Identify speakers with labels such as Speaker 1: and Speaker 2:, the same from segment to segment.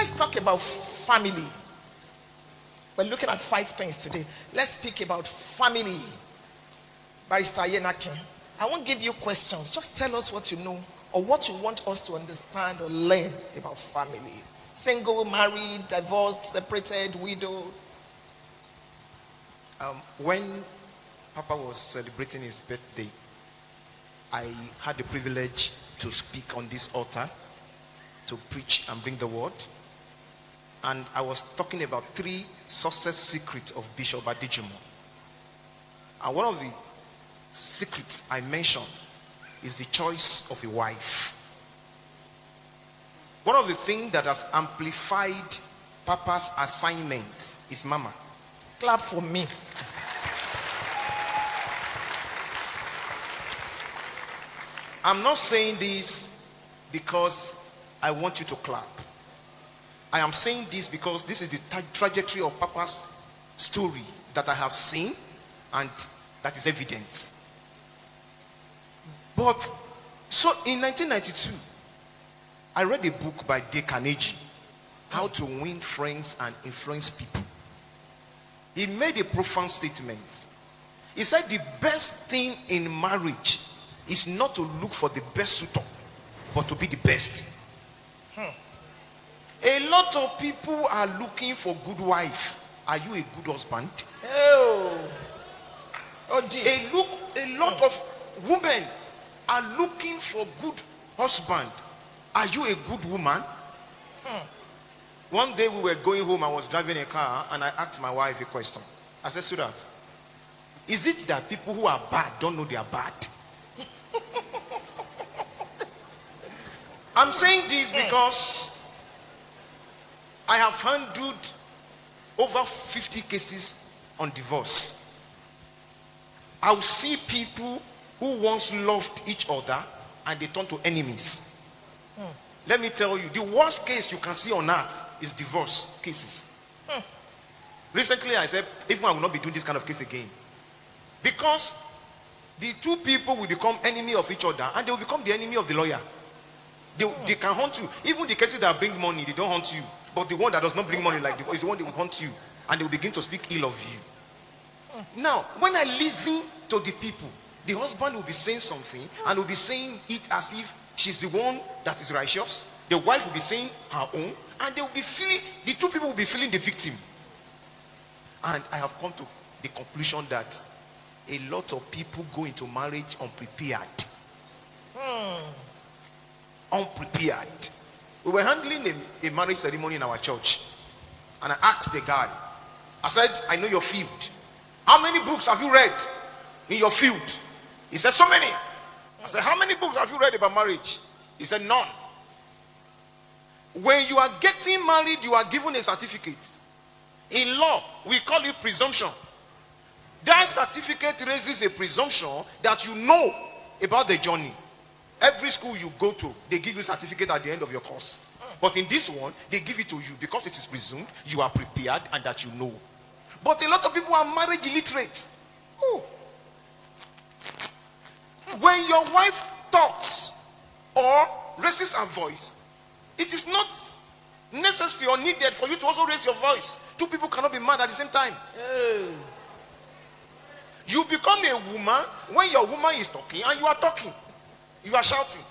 Speaker 1: Let's talk about family. We're looking at 5 things today. Let's speak about family. Barrister Yenake, I won't give you questions. Just tell us what you know or what you want us to understand or learn about family. Single, married, divorced, separated, widowed.
Speaker 2: When Papa was celebrating his birthday, I had the privilege to speak on this altar, to preach and bring the word. And I was talking about 3 success secrets of Bishop Adejumo. And one of the secrets I mentioned is the choice of a wife. One of the things that has amplified Papa's assignment is Mama.
Speaker 1: Clap for me.
Speaker 2: I'm not saying this because I want you to clap. I am saying this because this is the trajectory of Papa's story that I have seen and that is evident. But, so in 1992, I read a book by Dale Carnegie, How to Win Friends and Influence People. He made a profound statement. He said the best thing in marriage is not to look for the best suitor, but to be the best. A lot of people are looking for good wife. Are you a good husband?
Speaker 1: Oh dear.
Speaker 2: A lot of women are looking for good husband. Are you a good woman? One day we were going home, I was driving a car, and I asked my wife a question. I said, sweetheart, is it that people who are bad don't know they are bad? I'm saying this because I have handled over 50 cases on divorce. I will see people who once loved each other and they turn to enemies. Let me tell you, the worst case you can see on earth is divorce cases. Recently I said, even I will not be doing this kind of case again. Because the 2 people will become enemy of each other and they will become the enemy of the lawyer. They can hunt you. Even the cases that bring money, they don't hunt you. But the one that does not bring money like divorce is the one that will hunt you. And they will begin to speak ill of you. Now, when I listen to the people, the husband will be saying something and will be saying it as if she's the one that is righteous. The wife will be saying her own. And they will be feeling, the 2 people will be feeling the victim. And I have come to the conclusion that a lot of people go into marriage unprepared. Unprepared. We were handling a marriage ceremony in our church. And I asked the guy, I said, I know your field. How many books have you read in your field? He said, so many. I said, how many books have you read about marriage? He said, none. When you are getting married, you are given a certificate. In law, we call it presumption. That certificate raises a presumption that you know about the journey. Every school you go to, they give you a certificate at the end of your course. But in this one, they give it to you because it is presumed you are prepared and that you know. But a lot of people are marriage illiterate. When your wife talks or raises her voice, it is not necessary or needed for you to also raise your voice. 2 people cannot be mad at the same time. You become a woman when your woman is talking and you are talking. You are shouting.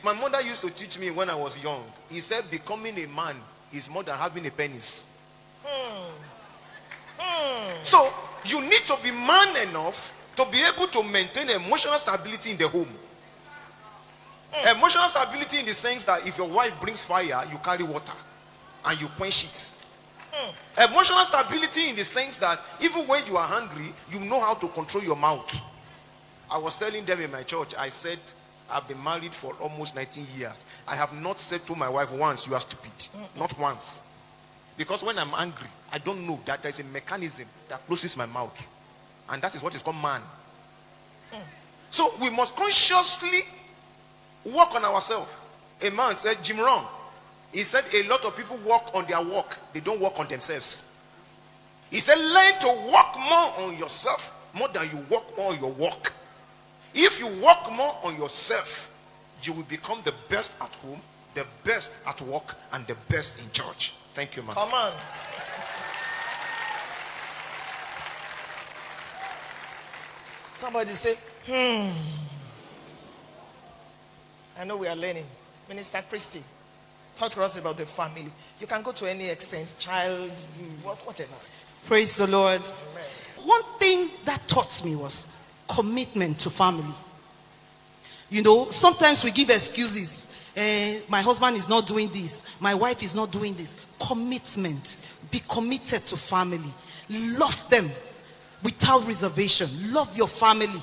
Speaker 2: My mother used to teach me when I was young. He said becoming a man is more than having a penis. So you need to be man enough to be able to maintain emotional stability in the home. Emotional stability in the sense that if your wife brings fire, you carry water and you quench it. Emotional stability in the sense that even when you are hungry, you know how to control your mouth. I was telling them in my church, I said, I've been married for almost 19 years. I have not said to my wife once, you are stupid. Not once. Because when I'm angry, I don't know that there is a mechanism that closes my mouth. And that is what is called man. So we must consciously work on ourselves. A man said, Jim Rohn, he said a lot of people work on their work. They don't work on themselves. He said, learn to work more on yourself more than you work more on your work. If you work more on yourself, you will become the best at home, the best at work and the best in church. Thank you, ma'am.
Speaker 1: Come on. Somebody say, I know we are learning. Minister Christie, talk to us about the family. You can go to any extent, child, whatever.
Speaker 3: Praise the Lord.
Speaker 1: Amen.
Speaker 3: One thing that taught me was commitment to family. You know, sometimes we give excuses. My husband is not doing this. My wife is not doing this. Commitment. Be committed to family. Love them without reservation. Love your family.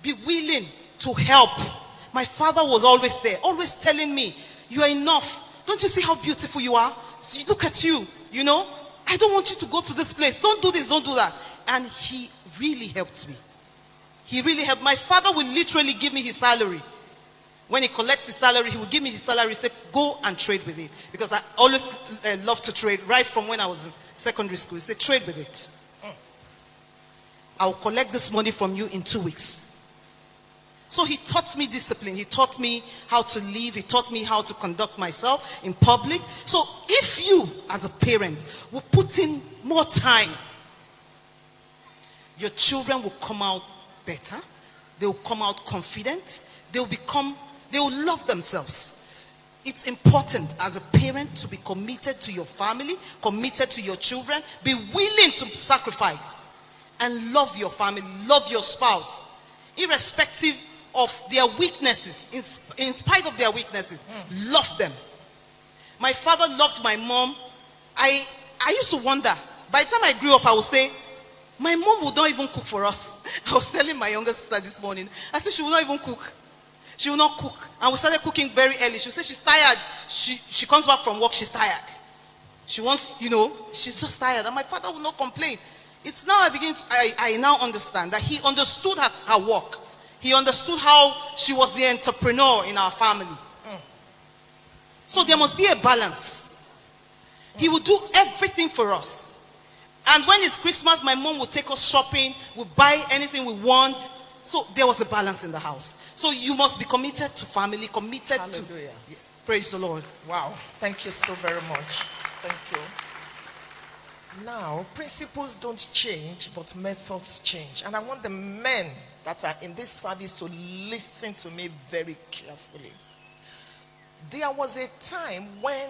Speaker 3: Be willing to help. My father was always there, always telling me, you are enough. Don't you see how beautiful you are? So look at you, you know. I don't want you to go to this place. Don't do this, don't do that. And he really helped me. He really helped. My father will literally give me his salary. When he collects his salary, he will give me his salary, say, go and trade with it. Because I always love to trade, right from when I was in secondary school. He said, trade with it. I'll collect this money from you in 2 weeks. So he taught me discipline. He taught me how to live. He taught me how to conduct myself in public. So if you, as a parent, will put in more time, your children will come out better. They will come out confident. They will love themselves. It's important as a parent to be committed to your family, committed to your children, be willing to sacrifice and love your family, love your spouse, irrespective of their weaknesses, in spite of their weaknesses. Love them. My father loved my mom. I used to wonder, by the time I grew up, I would say, my mom would not even cook for us. I was telling my younger sister this morning, I said she will not even cook. She will not cook. And we started cooking very early. She said she's tired. She comes back from work, she's tired. She wants, you know, she's just tired. And my father will not complain. It's now I now understand that he understood her work. He understood how she was the entrepreneur in our family. So there must be a balance. He will do everything for us. And when it's Christmas, my mom will take us shopping. We'll buy anything we want. So there was a balance in the house. So you must be committed to family, committed
Speaker 1: Hallelujah.
Speaker 3: to... Praise the Lord.
Speaker 1: Wow. Thank you so very much. Thank you. Now, principles don't change, but methods change. And I want the men that are in this service to listen to me very carefully. There was a time when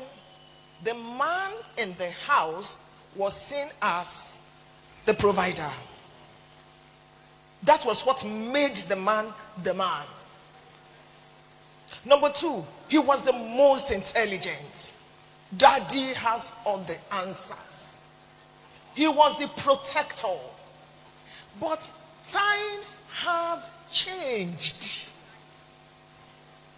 Speaker 1: the man in the house was seen as the provider. That was what made the man the man. Number two, he was the most intelligent. Daddy has all the answers. He was the protector. But times have changed.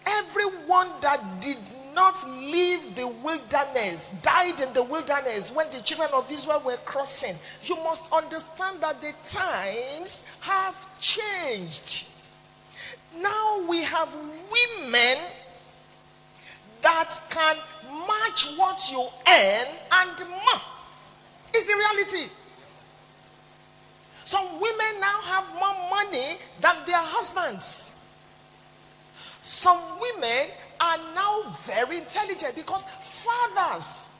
Speaker 1: Everyone that did not leave the wilderness died in the wilderness when the children of Israel were crossing. You must understand that the times have changed. Now we have women that can match what you earn and more. It's the reality. Some women now have more money than their husbands. Some women are now very intelligent because fathers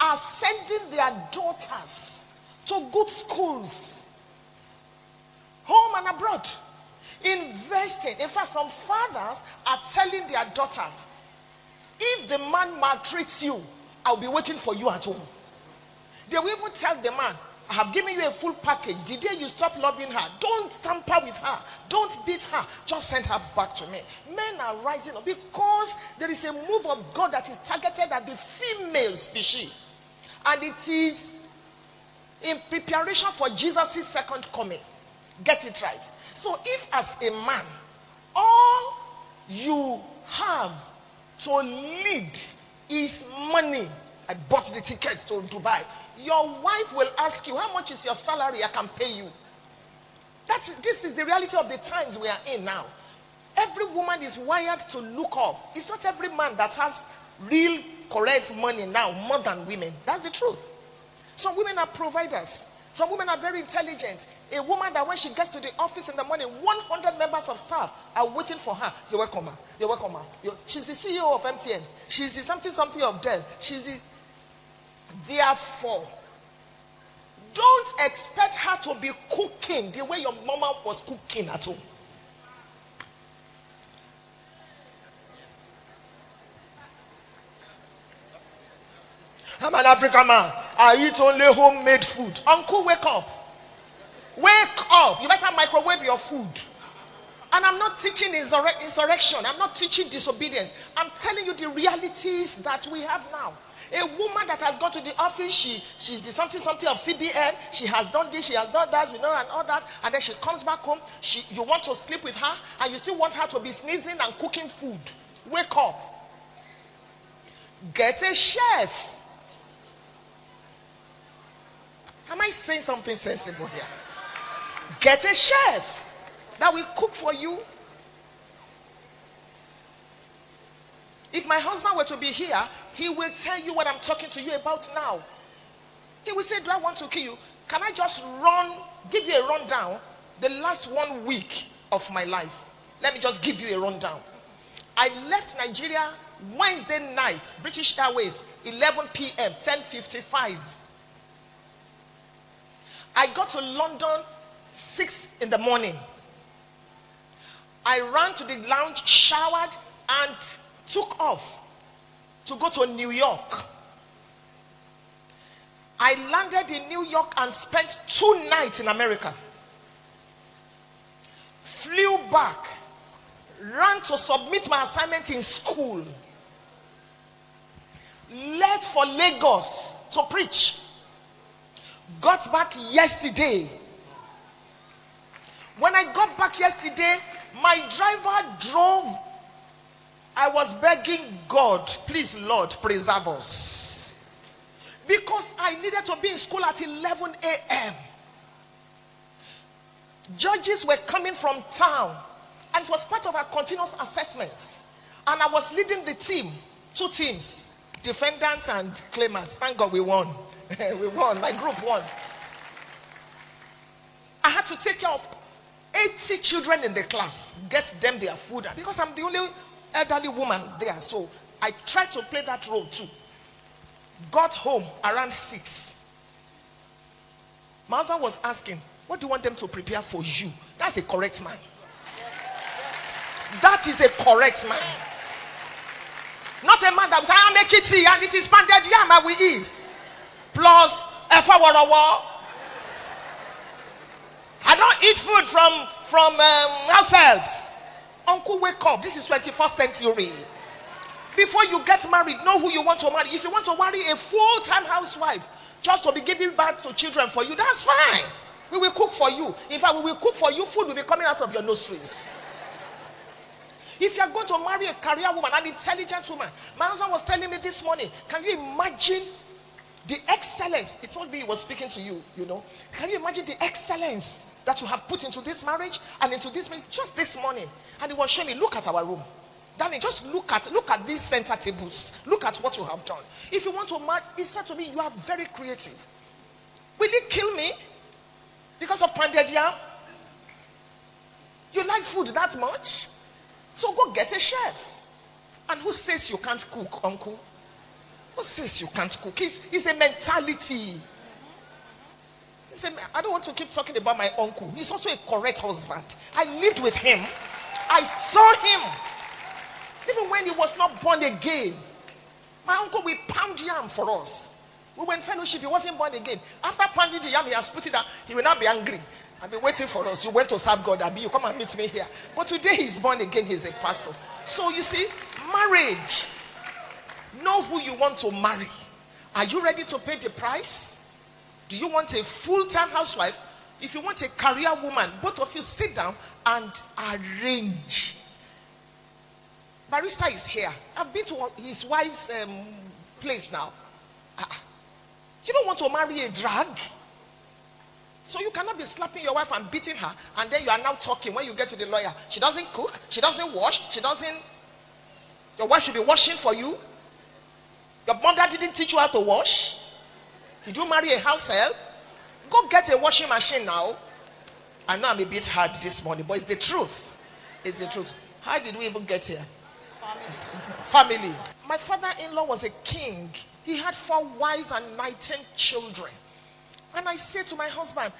Speaker 1: are sending their daughters to good schools, home and abroad, investing. In fact, some fathers are telling their daughters, if the man maltreats you, I'll be waiting for you at home. They will even tell the man, I have given you a full package. The day you stop loving her, don't tamper with her. Don't beat her. Just send her back to me. Men are rising up because there is a move of God that is targeted at the female species. And it is in preparation for Jesus' second coming. Get it right. So if as a man, all you have to lead is money. I bought the tickets to Dubai. Your wife will ask you, how much is your salary? I can pay you. This is the reality of the times we are in now. Every woman is wired to look up. It's not every man that has real correct money now more than women. That's the truth. Some women are providers. Some women are very intelligent. A woman that when she gets to the office in the morning, 100 members of staff are waiting for her. You're welcome, ma. You're welcome, ma. She's the CEO of MTN. She's the something of Dell. Therefore, don't expect her to be cooking the way your mama was cooking at home. I'm an African man. I eat only homemade food. Uncle, wake up. Wake up. You better microwave your food. And I'm not teaching insurrection. I'm not teaching disobedience. I'm telling you the realities that we have now. A woman that has gone to the office, she's the something of CBN. She has done this, she has done that, and all that. And then she comes back home. You want to sleep with her, and you still want her to be sneezing and cooking food. Wake up. Get a chef. Am I saying something sensible here? Get a chef that will cook for you. If my husband were to be here, he will tell you what I'm talking to you about now. He will say, do I want to kill you? Can I just give you a rundown? The last 1 week of my life. Let me just give you a rundown. I left Nigeria Wednesday night, British Airways, 11 p.m., 10:55. I got to London 6 in the morning. I ran to the lounge, showered, and took off to go to New York. I landed in New York and spent 2 nights in America. Flew back, ran to submit my assignment in school. Left for Lagos to preach. Got back yesterday. When I got back yesterday, my driver drove. I was begging God, please Lord, preserve us. Because I needed to be in school at 11 a.m. Judges were coming from town, and it was part of our continuous assessments. And I was leading the team, 2 teams, defendants and claimants. Thank God we won. We won. My group won. I had to take care of 80 children in the class, get them their food, because I'm the only elderly woman there. So I tried to play that role too. Got home around 6. My husband was asking, what do you want them to prepare for you? That's a correct man. That is a correct man. Not a man that will say, I'll make it tea and it is pounded yam and we eat. Plus, I don't eat food from house helps. Uncle, wake up. This is 21st century. Before you get married, know who you want to marry. If you want to marry a full-time housewife just to be giving birth to children for you, that's fine. We will cook for you. In fact, we will cook for you. Food will be coming out of your nostrils. If you are going to marry a career woman, an intelligent woman, my husband was telling me this morning, can you imagine the excellence? He told me he was speaking to you, Can you imagine the excellence that you have put into this marriage and into this marriage just this morning? And he was showing me, look at our room. Danny, just look at these center tables. Look at what you have done. If you want to marry, he said to me, you are very creative. Will it kill me because of pounded yam? You like food that much? So go get a chef. And who says you can't cook, uncle? Who says you can't cook? It's a mentality. I don't want to keep talking about my uncle. He's also a correct husband. I lived with him. I saw him. Even when he was not born again. My uncle will pound yam for us. We were in fellowship. He wasn't born again. After pounding the yam, he has put it down. He will not be angry. I've been waiting for us. You went to serve God. Abi, you come and meet me here. But today he's born again. He's a pastor. So you see, marriage. Know who you want to marry. Are you ready to pay the price? Do you want a full-time housewife? If you want a career woman, both of you sit down and arrange. Barrister is here. I've been to his wife's place now. You don't want to marry a drag. So you cannot be slapping your wife and beating her, and then you are now talking when you get to the lawyer. She doesn't cook. She doesn't wash. Your wife should be washing for you. Your mother didn't teach you how to wash. Did you marry a house help? Go get a washing machine now. I know I'm a bit hard this morning, but it's the truth. It's the truth. How did we even get here? Family. My father-in-law was a king. He had 4 wives and 19 children. And I said to my husband,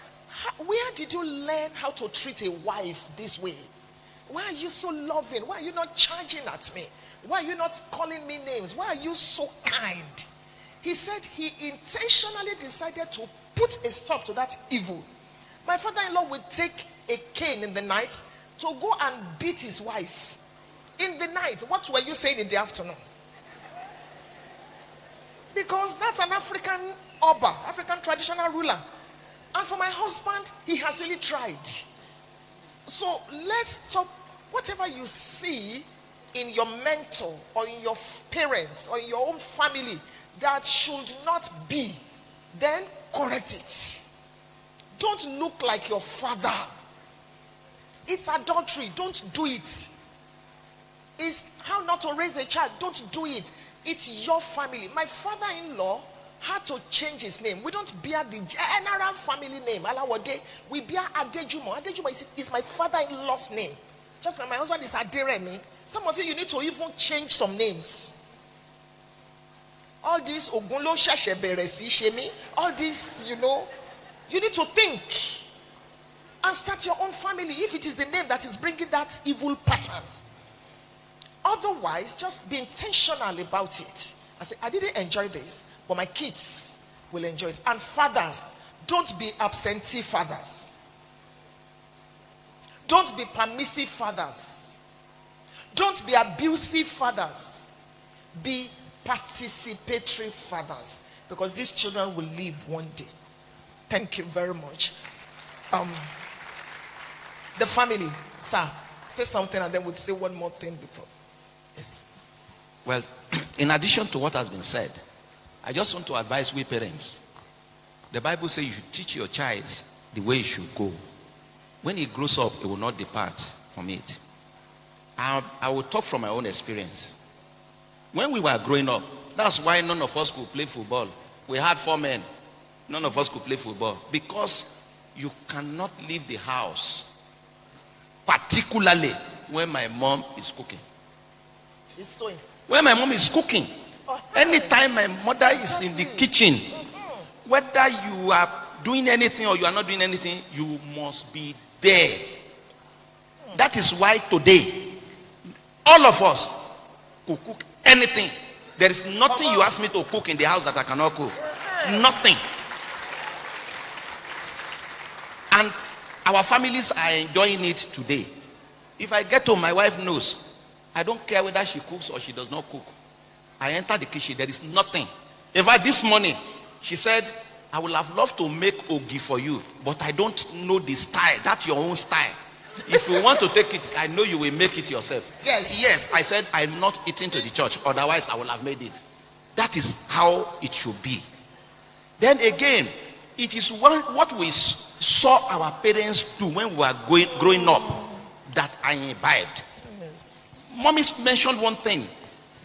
Speaker 1: where did you learn how to treat a wife this way? Why are you so loving? Why are you not charging at me? Why are you not calling me names? Why are you so kind? He said he intentionally decided to put a stop to that evil. My father-in-law would take a cane in the night to go and beat his wife. In the night. What were you saying in the afternoon? Because that's an African Oba, African traditional ruler. And for my husband, he has really tried. So let's stop. Whatever you see in your mentor or in your parents or in your own family that should not be, then correct it. Don't look like your father. It's adultery. Don't do it. It's how not to raise a child. Don't do it. It's your family. My father-in-law had to change his name. We don't bear the general family name. Alawode. We bear Adejumo. Adejumo is my father-in-law's name. Just like my husband is Aderemi. Some of you need to even change some names. All this Ogunlo Shesheberesi Shemi. All this, you need to think and start your own family if it is the name that is bringing that evil pattern. Otherwise, just be intentional about it. I say, I didn't enjoy this, but my kids will enjoy it. And fathers, don't be absentee fathers. Don't be permissive fathers. Don't be abusive fathers. Be participatory fathers. Because these children will live one day. Thank you very much. The family, sir, say something and then we'll say one more thing before. Yes.
Speaker 4: Well, in addition to what has been said, I just want to advise we parents. The Bible says you should teach your child the way he should go. When he grows up, he will not depart from it. I will talk from my own experience. When we were growing up, that's why none of us could play football. We had 4 men. None of us could play football. Because you cannot leave the house, particularly when my mom is cooking.
Speaker 1: It's so
Speaker 4: when my mom is cooking, anytime my mother is in the kitchen, whether you are doing anything or you are not doing anything, you must be there. That is why today, all of us could cook anything. There is nothing you ask me to cook in the house that I cannot cook. Nothing. And our families are enjoying it today. If I get home, my wife knows. I don't care whether she cooks or she does not cook. I enter the kitchen, there is nothing. In fact, this morning, she said, I would have loved to make ogi for you, but I don't know the style. That's your own style. If you want to take it, I know you will make it yourself.
Speaker 1: Yes.
Speaker 4: Yes, I said, I'm not eating to the church. Otherwise, I would have made it. That is how it should be. Then again, it is what we saw our parents do when we were growing up that I imbibed.
Speaker 1: Yes.
Speaker 4: Mommy mentioned one thing,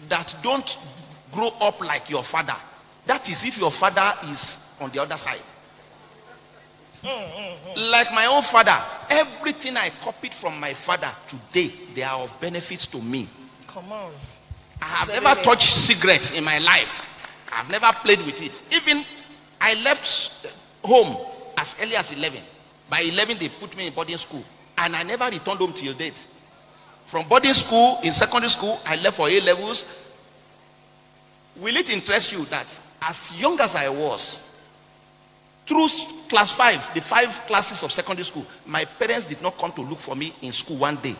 Speaker 4: that don't grow up like your father. That is if your father is on the other side. Like my own father, everything I copied from my father today, they are of benefits to me.
Speaker 1: Come on.
Speaker 4: I have never touched cigarettes in my life. I have never played with it. Even I left home as early as 11. By 11, they put me in boarding school. And I never returned home till date. From boarding school, in secondary school, I left for A levels. Will it interest you that as young as I was, through class 5, the 5 classes of secondary school, my parents did not come to look for me in school one day.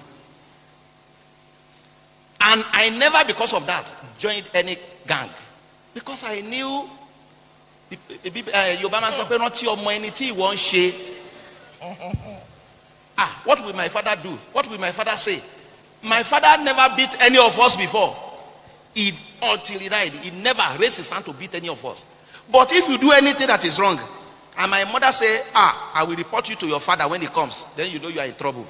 Speaker 4: And I never, because of that, joined any gang. Because I knew what will my father do? What will my father say? My father never beat any of us before. Until he died, he never raised his hand to beat any of us. But if you do anything that is wrong, and my mother say, I will report you to your father when he comes, then you know you are in trouble.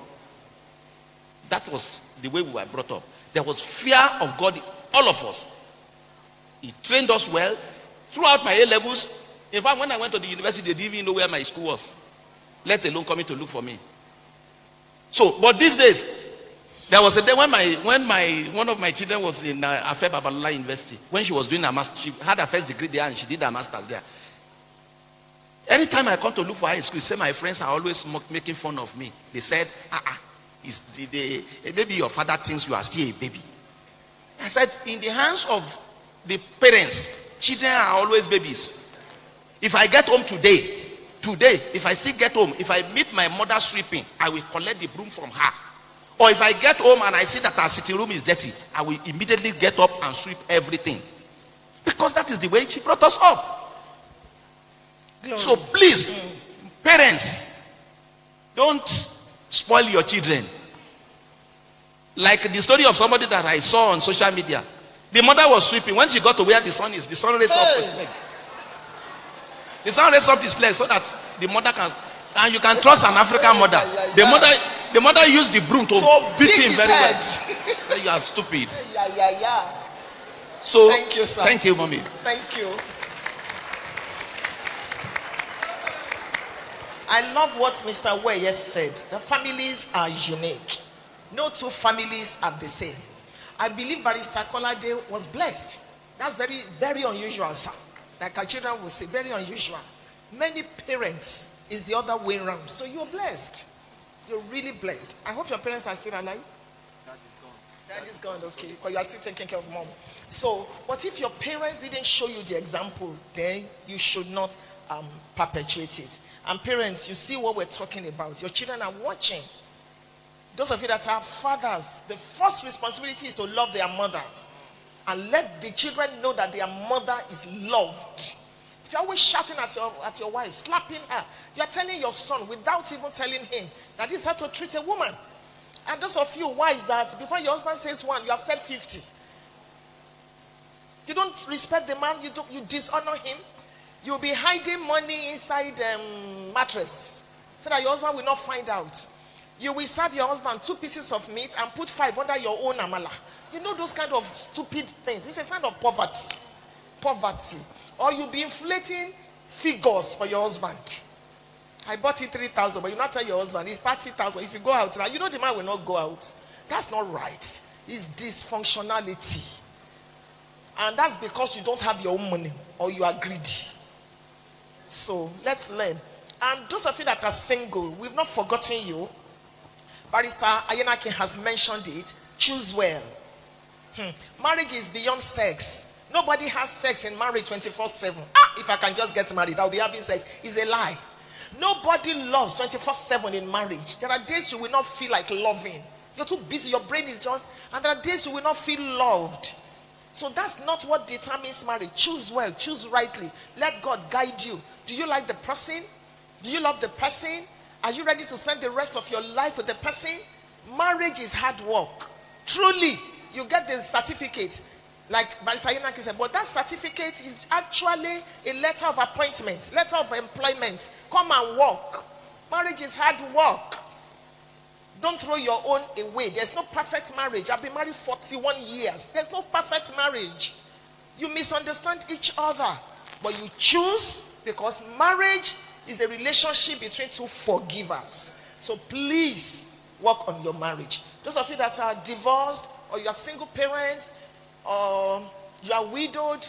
Speaker 4: That was the way we were brought up. There was fear of God in all of us. He trained us well. Throughout my A levels, In fact, when I went to the university, they didn't even know where my school was, let alone coming to look for me. So, but these days, there was a day when one of my children was in Afe Babalola University. When she was doing her master, she had her first degree there and she did her master's there. Anytime I come to look for her in school, say my friends are always making fun of me. They said, maybe your father thinks you are still a baby. I said, in the hands of the parents, children are always babies. If I get home today, if I still get home, if I meet my mother sweeping, I will collect the broom from her. Or if I get home and I see that our sitting room is dirty, I will immediately get up and sweep everything. Because that is the way she brought us up. Glory. So please, parents, don't spoil your children. Like the story of somebody that I saw on social media. The mother was sweeping. When she got to where the son is, the son raised up his leg. The son raised up his leg so that the mother can, and you can trust an African mother. The mother used the broom to beat him very well. So you are stupid. So
Speaker 1: thank you, sir.
Speaker 4: Thank you, mommy.
Speaker 1: Thank you. I love what Mr. Weyes said. The families are unique. No two families are the same. I believe Barrister Kolade was blessed. That's very, very unusual, sir. Like our children will say, very unusual. Many parents is the other way around. So you're blessed. You're really blessed. I hope your parents are still alive. Dad is gone, okay. But you are still taking care of mom. So, but if your parents didn't show you the example, then you should not perpetuate it. And parents, you see what we're talking about. Your children are watching. Those of you that are fathers, the first responsibility is to love their mothers. And let the children know that their mother is loved. If you're always shouting at your wife, slapping her, you're telling your son without even telling him that this is how to treat a woman. And those of you wives that before your husband says one, you have said 50. You don't respect the man, you dishonor him. You'll be hiding money inside mattress so that your husband will not find out. You will serve your husband 2 pieces of meat and put 5 under your own amala. You know those kind of stupid things. It's a sign of poverty. Poverty. Or you'll be inflating figures for your husband. I bought it 3,000, but you not tell your husband it's 30,000. If you go out now, you know the man will not go out. That's not right. It's dysfunctionality. And that's because you don't have your own money or you are greedy. So let's learn. And those of you that are single, we've not forgotten you. Barrister Ayenake has mentioned it. Choose well. Marriage is beyond sex. Nobody has sex in marriage 24/7. If I can just get married, I'll be having sex. It's a lie. Nobody loves 24/7 in marriage. There are days you will not feel like loving. You're too busy. Your brain is just, and there are days you will not feel loved. So that's not what determines marriage. Choose well. Choose rightly. Let God guide you. Do you like the person? Do you love the person? Are you ready to spend the rest of your life with the person? Marriage is hard work. Truly, you get the certificate. Like Barrister Ayenake said, but that certificate is actually a letter of appointment, letter of employment. Come and work. Marriage is hard work. Don't throw your own away. There's no perfect marriage. I've been married 41 years. There's no perfect marriage. You misunderstand each other, but you choose, because marriage is a relationship between two forgivers. So please work on your marriage. Those of you that are divorced, or you are single parents, or you are widowed,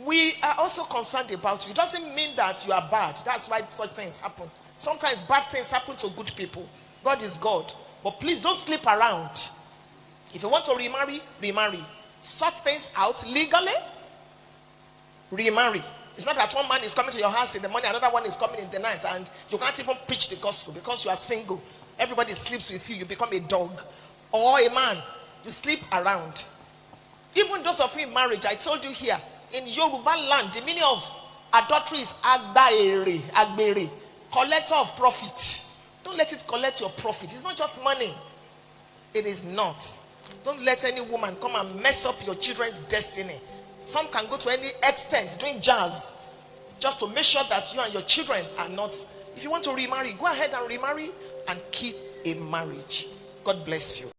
Speaker 1: we are also concerned about you. It doesn't mean that you are bad. That's why such things happen. Sometimes bad things happen to good people. God is God. But please don't sleep around. If you want to remarry, remarry. Sort things out legally. Remarry. It's not that one man is coming to your house in the morning, another one is coming in the night, and you can't even preach the gospel because you are single. Everybody sleeps with you. You become a dog. Or a man. You sleep around. Even those of you in marriage, I told you here, in Yoruba land, the meaning of adultery is agbaere, agbere, collector of profit. Don't let it collect your profit. It's not just money. It is not. Don't let any woman come and mess up your children's destiny. Some can go to any extent doing jazz just to make sure that you and your children are not. If you want to remarry, go ahead and remarry and keep a marriage. God bless you.